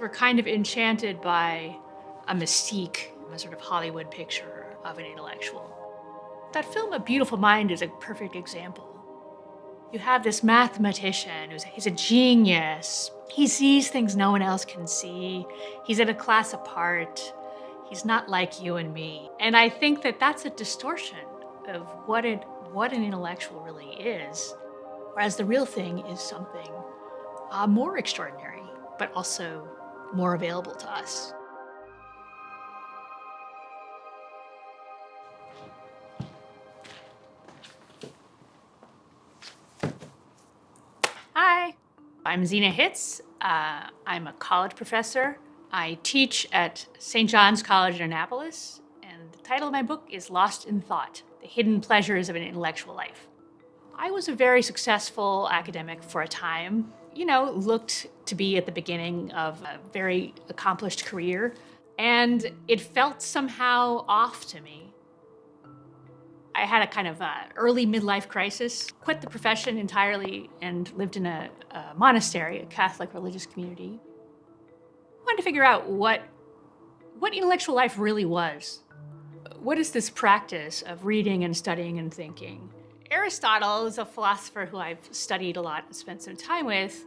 We're kind of enchanted by a mystique, a sort of Hollywood picture of an intellectual. That film, A Beautiful Mind, is a perfect example. You have this mathematician he's a genius. He sees things no one else can see. He's in a class apart. He's not like you and me. And I think that that's a distortion of what an intellectual really is. Whereas the real thing is something more extraordinary, but also more available to us. Hi, I'm Zena Hitz. I'm a college professor. I teach at St. John's College in Annapolis, and the title of my book is Lost in Thought: The Hidden Pleasures of an Intellectual Life. I was a very successful academic for a time, looked to be at the beginning of a very accomplished career, and it felt somehow off to me. I had a kind of early midlife crisis, quit the profession entirely, and lived in a monastery, a Catholic religious community. I wanted to figure out what intellectual life really was. What is this practice of reading and studying and thinking? Aristotle is a philosopher who I've studied a lot and spent some time with.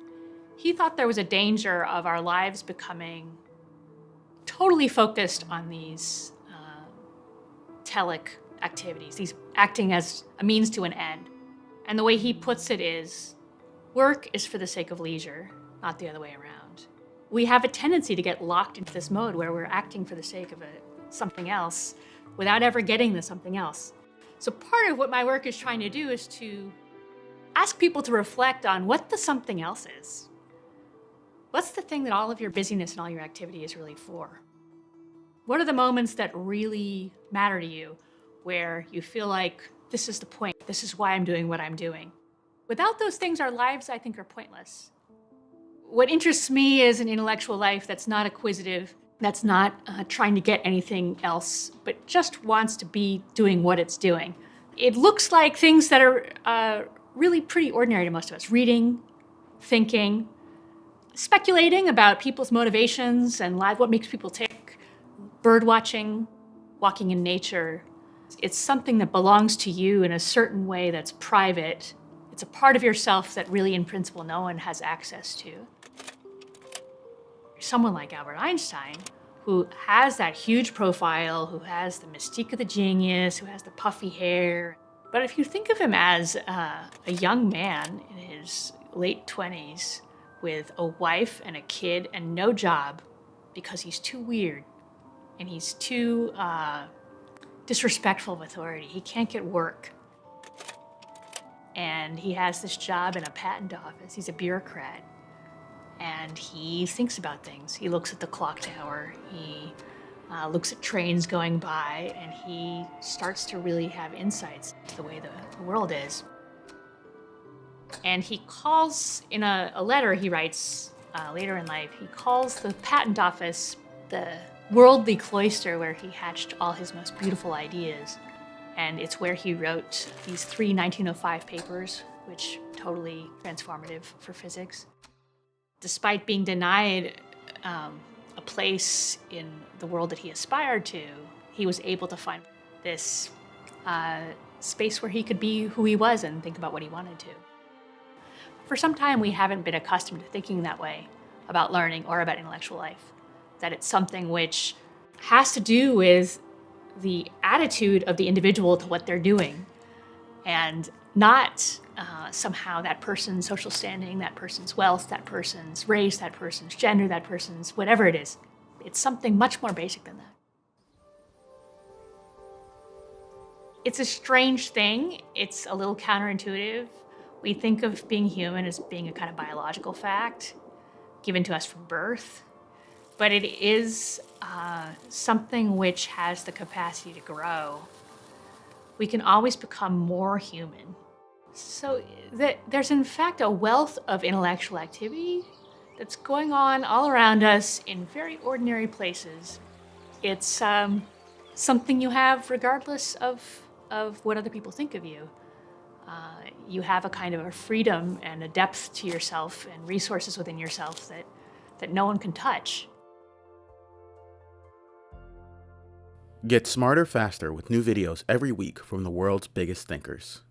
He thought there was a danger of our lives becoming totally focused on these telic activities, these acting as a means to an end. And the way he puts it is, work is for the sake of leisure, not the other way around. We have a tendency to get locked into this mode where we're acting for the sake of something else without ever getting to something else. So part of what my work is trying to do is to ask people to reflect on what the something else is. What's the thing that all of your busyness and all your activity is really for? What are the moments that really matter to you, where you feel like this is the point, this is why I'm doing what I'm doing? Without those things, our lives, I think, are pointless. What interests me is an intellectual life that's not acquisitive, that's not trying to get anything else, but just wants to be doing what it's doing. It looks like things that are really pretty ordinary to most of us: reading, thinking, speculating about people's motivations and what makes people tick, bird watching, walking in nature. It's something that belongs to you in a certain way that's private. It's a part of yourself that really, in principle, no one has access to. Someone like Albert Einstein, who has that huge profile, who has the mystique of the genius, who has the puffy hair. But if you think of him as a young man in his late 20s with a wife and a kid and no job because he's too weird and he's too disrespectful of authority. He can't get work. And he has this job in a patent office. He's a bureaucrat. And he thinks about things. He looks at the clock tower. He looks at trains going by, and he starts to really have insights into the way the world is. And he calls, in a letter he writes later in life, he calls the patent office the worldly cloister where he hatched all his most beautiful ideas. And it's where he wrote these 3 1905 papers, which totally transformative for physics. Despite being denied a place in the world that he aspired to, he was able to find this space where he could be who he was and think about what he wanted to. For some time, we haven't been accustomed to thinking that way about learning or about intellectual life, that it's something which has to do with the attitude of the individual to what they're doing, and not somehow that person's social standing, that person's wealth, that person's race, that person's gender, that person's whatever it is. It's something much more basic than that. It's a strange thing. It's a little counterintuitive. We think of being human as being a kind of biological fact given to us from birth, but it is something which has the capacity to grow. We can always become more human. So there's in fact a wealth of intellectual activity that's going on all around us in very ordinary places. It's something you have regardless of what other people think of you. You have a kind of a freedom and a depth to yourself and resources within yourself that that no one can touch. Get smarter faster with new videos every week from the world's biggest thinkers.